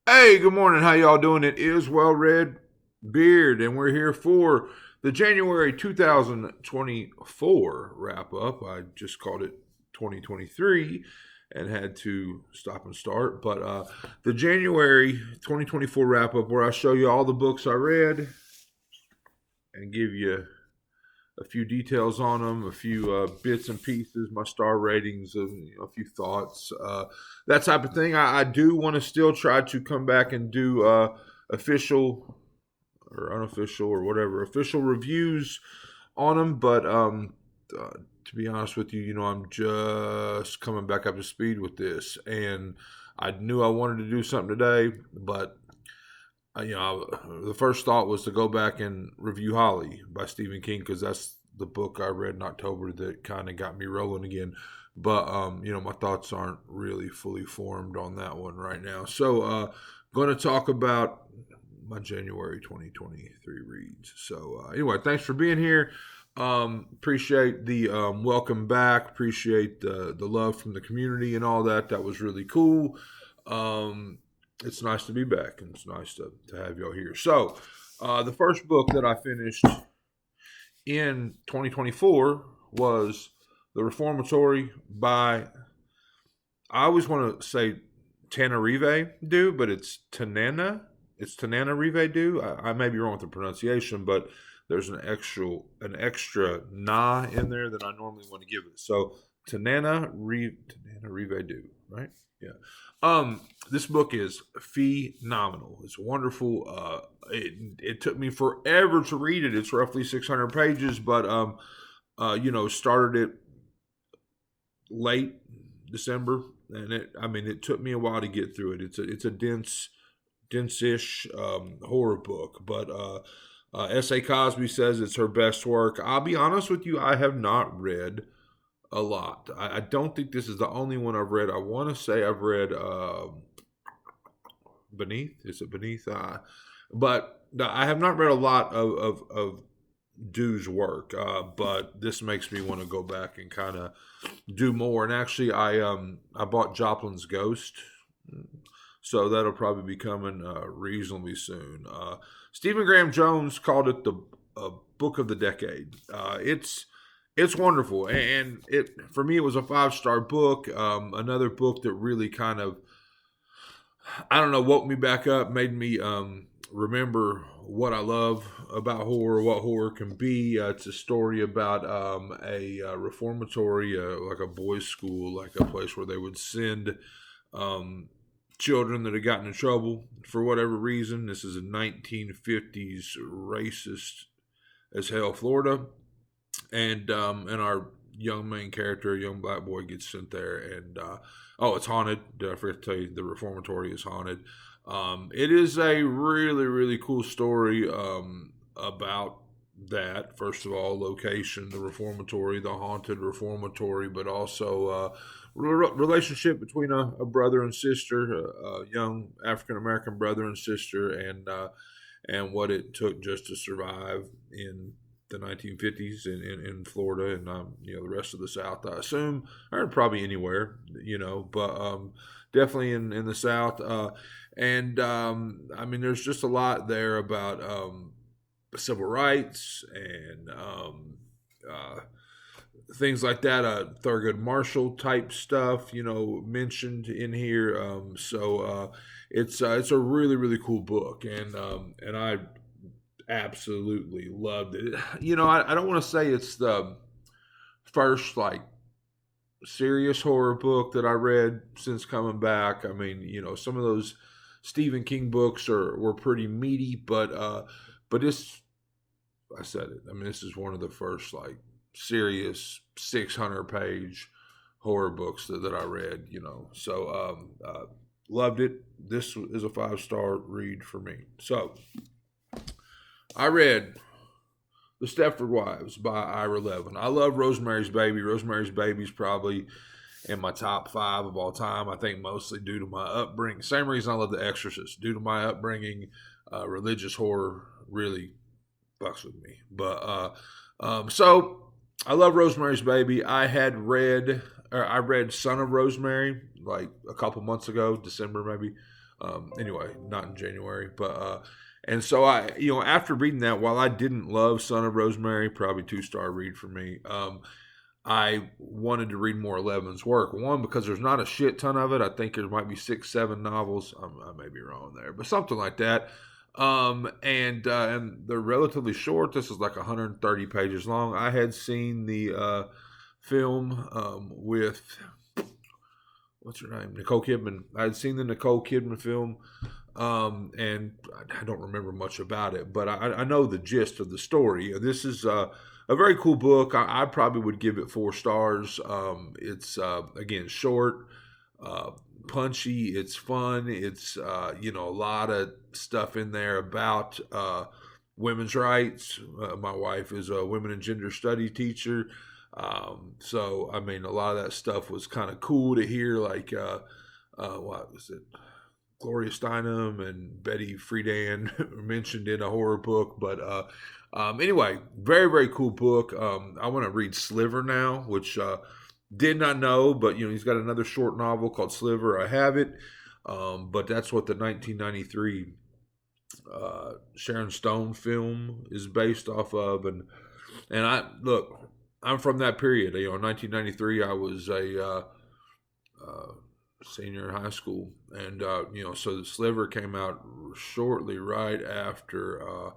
Hey, good morning. How y'all doing? It is Well Red Beard, and we're here for the January 2024 wrap up. I just called it 2023 and had to stop and start. But the January 2024 wrap up, where I show you all the books I read and give you a few details on them, a few bits and pieces, my star ratings, a few thoughts, that type of thing. I do want to still try to come back and do official or unofficial or whatever official reviews on them, but to be honest with you, I'm just coming back up to speed with this, and I knew I wanted to do something today, but the first thought was to go back and review Holly by Stephen King because that's the book I read in October that kind of got me rolling again. But my thoughts aren't really fully formed on that one right now. So, going to talk about my January 2023 reads. So, anyway, thanks for being here. Appreciate the welcome back. Appreciate the love from the community and all that. That was really cool. It's nice to be back, and it's nice to have y'all here. So, the first book that I finished in 2024 was The Reformatory by, I always want to say Tananarive Due, but it's Tanana. It's Tananarive Due. I may be wrong with the pronunciation, but there's an extra na in there that I normally want to give it. So Tananarive Due, right? Yeah. This book is phenomenal. It's wonderful. It took me forever to read it. It's roughly 600 pages, but started it late December, and it took me a while to get through it. It's a dense-ish horror book, but S.A. Cosby says it's her best work. I'll be honest with you, I have not read a lot. I don't think this is the only one I've read. I want to say I've read Beneath. Is it Beneath? But no, I have not read a lot of Due's work, but this makes me want to go back and kind of do more. And actually, I bought Joplin's Ghost, so that'll probably be coming reasonably soon. Stephen Graham Jones called it the book of the decade. It's wonderful, and it for me it was a 5-star book. Another book that really kind of, I don't know, woke me back up, made me remember what I love about horror, what horror can be. It's a story about a reformatory, like a boys' school, like a place where they would send um, children that had gotten in trouble for whatever reason. This is a 1950s racist as hell Florida, and our young main character, a young black boy, gets sent there, and it's haunted. I forgot to tell you, the reformatory is haunted. It is a really really cool story about that. First of all, location, the reformatory, the haunted reformatory, but also relationship between a brother and sister, a young African American brother and sister, and what it took just to survive in the 1950s in Florida and the rest of the South. I assume, or probably anywhere, but definitely in the South. There's just a lot there about civil rights and things like that. Thurgood Marshall type stuff, mentioned in here. It's a really really cool book, and I absolutely loved it. I don't want to say it's the first like serious horror book that I read since coming back. I mean, some of those Stephen King books were pretty meaty, but this, I said it. I mean, this is one of the first like serious 600-page horror books that I read. Loved it. This is a 5-star read for me. So I read The Stepford Wives by Ira Levin. I love Rosemary's Baby. Rosemary's Baby is probably in my top 5 of all time. I think mostly due to my upbringing. Same reason I love The Exorcist. Due to my upbringing, religious horror really fucks with me. So I love Rosemary's Baby. I read Son of Rosemary like a couple months ago, December maybe. Anyway, not in January, but and so after reading that, while I didn't love Son of Rosemary, probably 2-star read for me. I wanted to read more Levin's work. One, because there's not a shit ton of it. I think there might be 6, 7 novels. I may be wrong there, but something like that. And they're relatively short. This is like 130 pages long. I had seen the film with what's her name, Nicole Kidman. I had seen the Nicole Kidman film, and I don't remember much about it, but I know the gist of the story. This is a very cool book. I probably would give it 4 stars. It's again short, punchy. It's fun. It's a lot of stuff in there about women's rights. My wife is a women and gender study teacher. So I mean, a lot of that stuff was kind of cool to hear. Like, what was it? Gloria Steinem and Betty Friedan mentioned in a horror book. But anyway, very, very cool book. I want to read Sliver now, which did not know, but he's got another short novel called Sliver. I have it, but that's what the 1993 Sharon Stone film is based off of. And I'm from that period. In 1993, I was a senior in high school, and so the Sliver came out shortly right after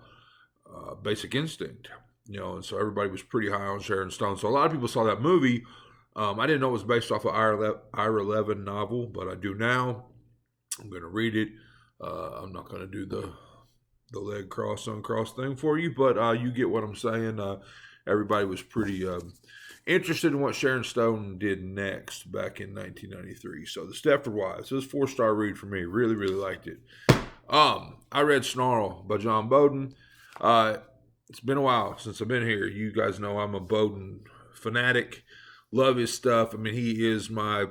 Basic Instinct. And so everybody was pretty high on Sharon Stone. So a lot of people saw that movie. I didn't know it was based off of Ira Levin novel, but I do now. I'm going to read it. I'm not going to do the leg cross uncross thing for you, but you get what I'm saying. Everybody was pretty interested in what Sharon Stone did next back in 1993. So the Stepford Wives, this 4-star read for me. Really, really liked it. I read Snarl by John Bowden. It's been a while since I've been here. You guys know I'm a Bowden fanatic. Love his stuff. I mean, he is my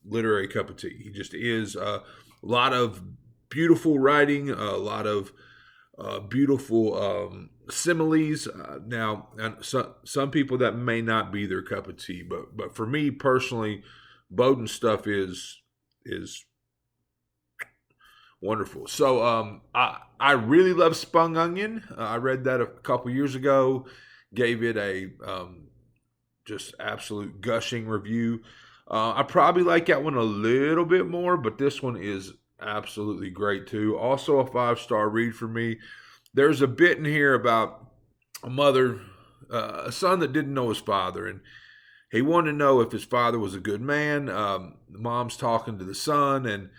literary cup of tea. He just is. A lot of beautiful writing, a lot of beautiful similes. Now, some people that may not be their cup of tea, but for me personally, Bowden stuff is wonderful. So I really love Spung Onion. I read that a couple years ago. Gave it a just absolute gushing review. I probably like that one a little bit more, but this one is absolutely great too. Also a 5-star read for me. There's a bit in here about a mother, a son that didn't know his father, and he wanted to know if his father was a good man. The mom's talking to the son and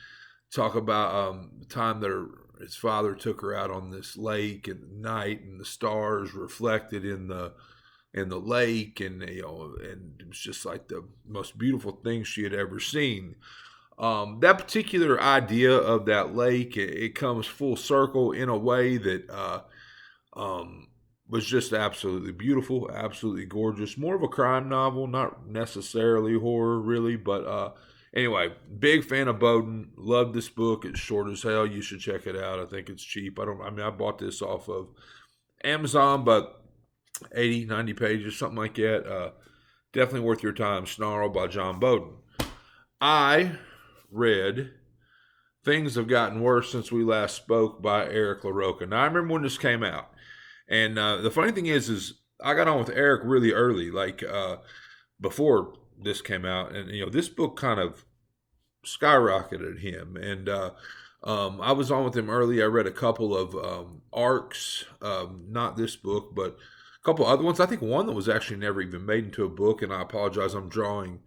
talk about the time that his father took her out on this lake at night, and the stars reflected in the lake, and and it was just like the most beautiful thing she had ever seen. That particular idea of that lake, it comes full circle in a way that was just absolutely beautiful, absolutely gorgeous. More of a crime novel, not necessarily horror, really, but anyway, big fan of Bowden. Love this book. It's short as hell. You should check it out. I think it's cheap. I bought this off of Amazon, but 80, 90 pages, something like that. Definitely worth your time. Snarl by John Bowden. I read Things Have Gotten Worse Since We Last Spoke by Eric LaRocca. Now, I remember when this came out. And the funny thing is I got on with Eric really early, like before this came out. And, this book kind of skyrocketed him. And I was on with him early. I read a couple of arcs, not this book, but a couple other ones. I think one that was actually never even made into a book, and I apologize, I'm drawing,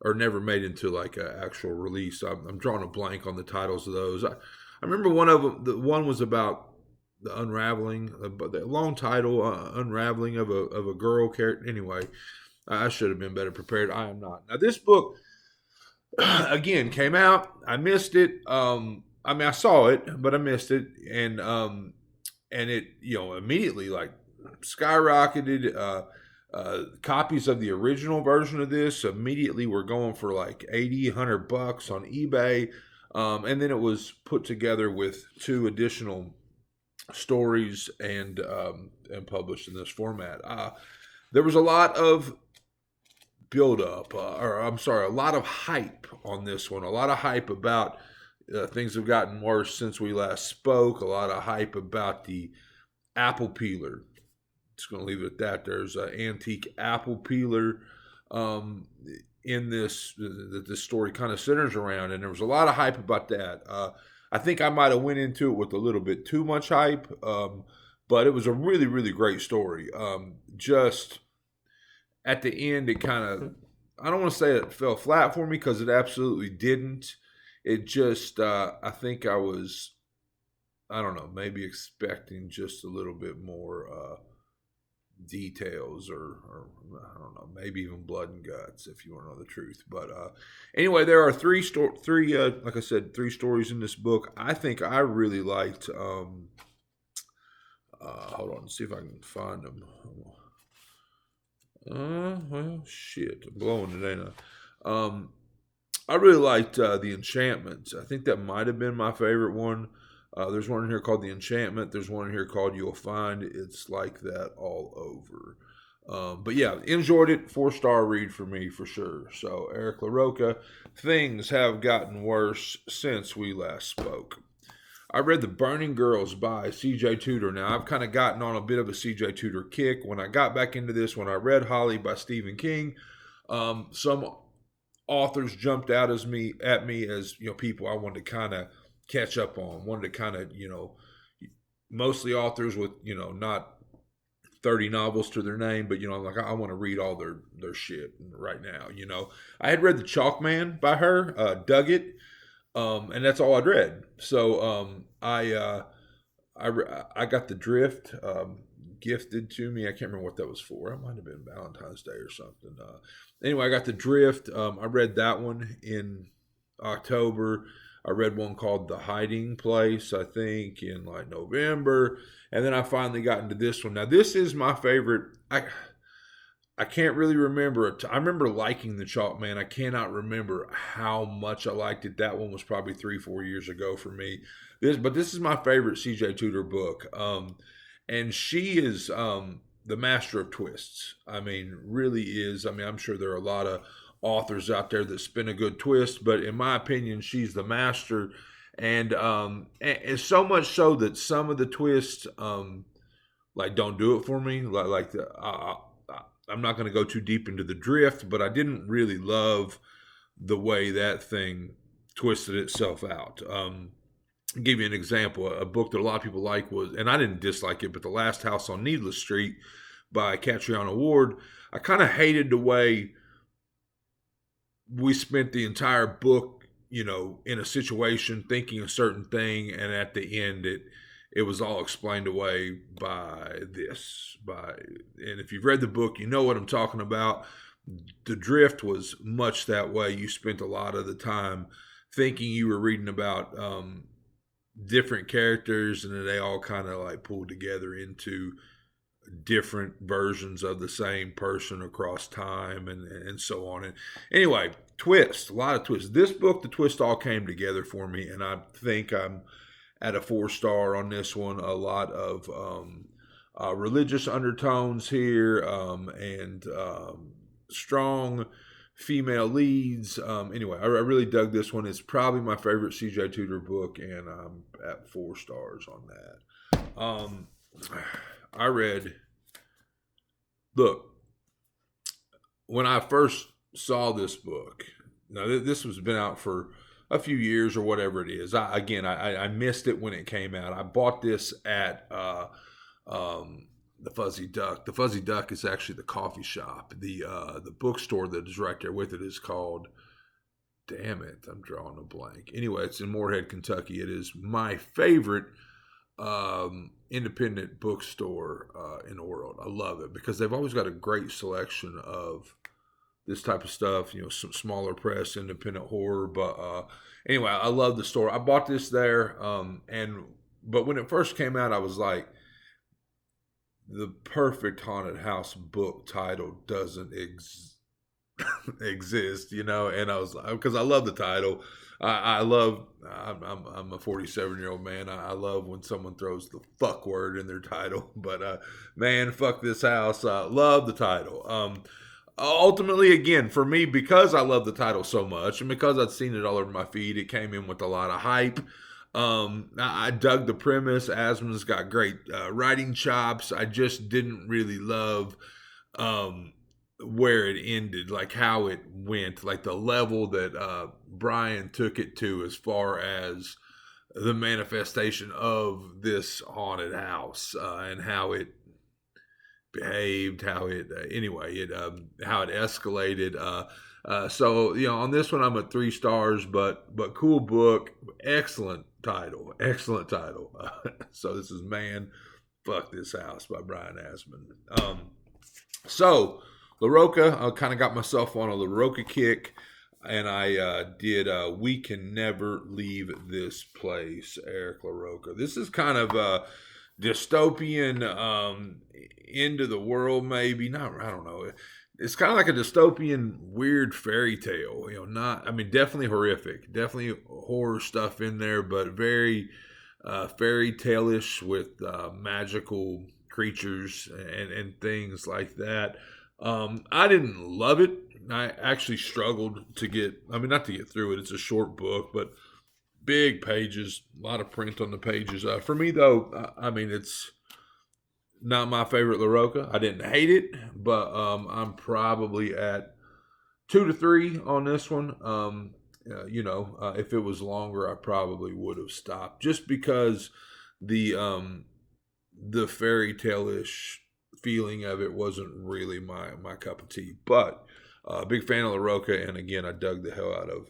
or never made into like an actual release. I'm drawing a blank on the titles of those. I remember one of them. The one was about the unraveling, the long title, unraveling of a girl character. Anyway, I should have been better prepared. I am not. Now this book again came out. I missed it. I saw it, but I missed it, and it immediately like skyrocketed. Copies of the original version of this immediately were going for like $80-$100 on eBay, and then it was put together with 2 additional stories and published in this format. There was a lot of build up, a lot of hype on this one. A lot of hype about things have gotten worse since we last spoke. A lot of hype about the apple peeler. Just going to leave it at that. There's an antique apple peeler in this that this story kind of centers around, and there was a lot of hype about that. I think I might have went into it with a little bit too much hype, but it was a really, really great story. Just at the end, it kind of, I don't want to say it fell flat for me because it absolutely didn't. It just, I think I was, I don't know, maybe expecting just a little bit more details or I don't know, maybe even blood and guts if you want to know the truth. But anyway, there are three like I said, 3 stories in this book. I think I really liked. Hold on, see if I can find them. Well, shit, I'm blowing it, ain't I? I really liked The Enchantment. I think that might have been my favorite one. There's one in here called The Enchantment. There's one in here called You'll Find It's Like That All Over. But yeah, enjoyed it. 4-star read for me for sure. So Eric LaRocca, things have gotten worse since we last spoke. I read The Burning Girls by C.J. Tudor. Now, I've kind of gotten on a bit of a C.J. Tudor kick. When I got back into this, when I read Holly by Stephen King, some authors jumped out at me as, people I wanted to kind of catch up on, wanted to kind of, mostly authors with, not 30 novels to their name, but, like I want to read all their shit right now, I had read The Chalk Man by her, dug it, and that's all I'd read. So I got The Drift gifted to me. I can't remember what that was for. It might have been Valentine's Day or something. Anyway, I got The Drift. I read that one in October. I read one called The Hiding Place, I think, in like November. And then I finally got into this one. Now, this is my favorite. I can't really remember. I remember liking The Chalk Man. I cannot remember how much I liked it. That one was probably 3-4 years ago for me. But this is my favorite C.J. Tudor book. And she is the master of twists. I mean, really is. I mean, I'm sure there are a lot of authors out there that spin a good twist, but in my opinion, she's the master. And so much so that some of the twists, like, don't do it for me. I'm not going to go too deep into The Drift, but I didn't really love the way that thing twisted itself out. I'll give you an example. A book that a lot of people like was, and I didn't dislike it, but The Last House on Needless Street by Catriona Ward. I kind of hated the way we spent the entire book, in a situation thinking a certain thing, and at the end it was all explained away by this. And if you've read the book, you know what I'm talking about. The Drift was much that way. You spent a lot of the time thinking you were reading about different characters, and then they all kind of like pulled together into different versions of the same person across time and so on. And anyway, a lot of twists. This book, the twist all came together for me, and I think I'm at a 4-star on this one. A lot of religious undertones here, and strong female leads. Anyway, I really dug this one. It's probably my favorite C.J. Tudor book, and I'm at 4 stars on that. I read, look, when I first saw this book, now this has been out for a few years or whatever it is. I missed it when it came out. I bought this at the Fuzzy Duck. The Fuzzy Duck is actually the coffee shop. The bookstore that is right there with it is called, damn it, I'm drawing a blank. Anyway, it's in Moorhead, Kentucky. It is my favorite independent bookstore in the world. I love it because they've always got a great selection of this type of stuff, some smaller press, independent horror. But anyway, I love the store. I bought this there, but when it first came out, I was like, the perfect haunted house book title doesn't exist, and I was, because I love the title. I'm a 47-year-old man. I love when someone throws the fuck word in their title. But man, fuck this house. Love the title. Ultimately, again, for me, because I love the title so much and because I'd seen it all over my feed, it came in with a lot of hype. I dug the premise. Asman's got great writing chops. I just didn't really love um, where it ended, like how it went, like the level that Brian took it to as far as the manifestation of this haunted house and how it behaved, how it anyway, it how it escalated. So on this one I'm at 3 stars, but cool book, excellent title, excellent title. So this is Man, Fuck This House by Brian Asman. So LaRocca, I kind of got myself on a LaRocca kick, and I did We Can Never Leave This Place, Eric LaRocca. This is kind of dystopian end of the world, maybe not. I don't know. It's kind of like a dystopian, weird fairy tale. Not. I mean, definitely horrific, definitely horror stuff in there, but very fairy tale-ish with magical creatures and things like that. I didn't love it. I actually struggled to get. I mean, not to get through it. It's a short book, but big pages, a lot of print on the pages. For me, though, I mean, it's not my favorite LaRocca. I didn't hate it, but I'm probably at 2 to 3 on this one. If it was longer, I probably would have stopped just because the fairy tale-ish feeling of it wasn't really my cup of tea. But big fan of LaRocca, and again, I dug the hell out of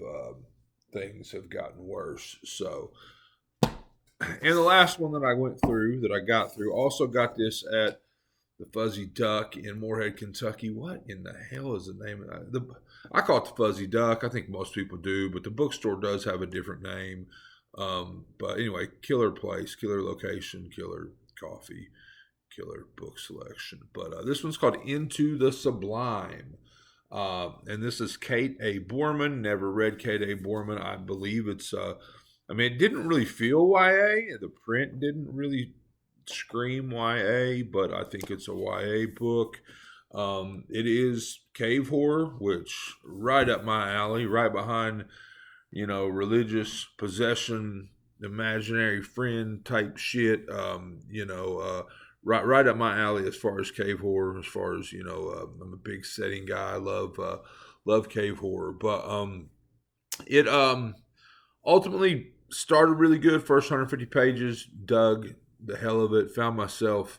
Things Have Gotten Worse. So, and the last one that I got through, also got this at the Fuzzy Duck in Moorhead, Kentucky. What in the hell is the name of that? I call it the Fuzzy Duck. I think most people do, but the bookstore does have a different name. But anyway, killer place, killer location, killer coffee, killer book selection. But this one's called Into the Sublime. And this is Kate A. Borman. Never read Kate A. Borman. I believe it's, it didn't really feel YA. The print didn't really scream YA, but I think it's a YA book. It is cave horror, which right up my alley, right behind, religious possession, imaginary friend type shit. Right up my alley as far as cave horror. As far as I'm a big setting guy. I love cave horror, but it ultimately started really good. First 150 pages, dug the hell of it. Found myself,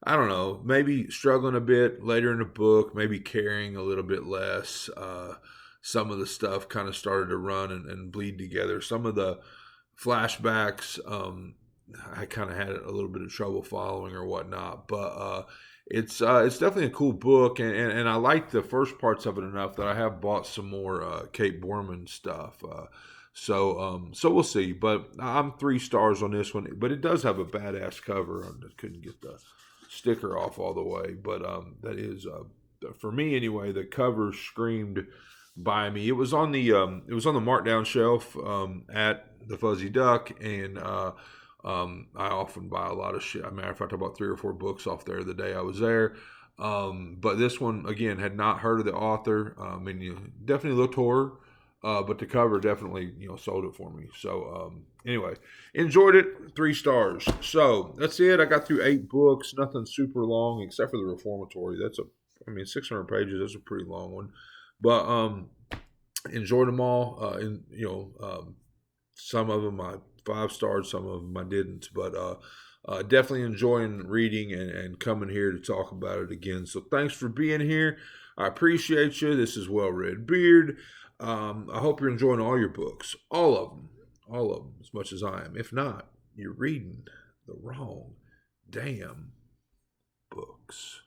I don't know, maybe struggling a bit later in the book, maybe caring a little bit less. Some of the stuff kind of started to run and bleed together. Some of the flashbacks, I kind of had a little bit of trouble following or whatnot, but it's definitely a cool book, and I like the first parts of it enough that I have bought some more Kate Borman stuff. So we'll see, but I'm 3 stars on this one. But it does have a badass cover. I couldn't get the sticker off all the way, but that is for me anyway. The cover screamed by me. It was on the markdown shelf at the Fuzzy Duck, and I often buy a lot of shit. As a matter of fact, I bought 3 or 4 books off there the day I was there. But this one, again, had not heard of the author. You definitely looked horror, but the cover definitely, sold it for me. So, anyway, enjoyed it. 3 stars. So that's it. I got through 8 books. Nothing super long except for the Reformatory. 600 pages. That's a pretty long one. But enjoyed them all. Some of them I 5 stars, some of them I didn't, but definitely enjoying reading and coming here to talk about it again. So thanks for being here. I appreciate you. This is Well Read Beard. I hope you're enjoying all your books, all of them, as much as I am. If not, you're reading the wrong damn books.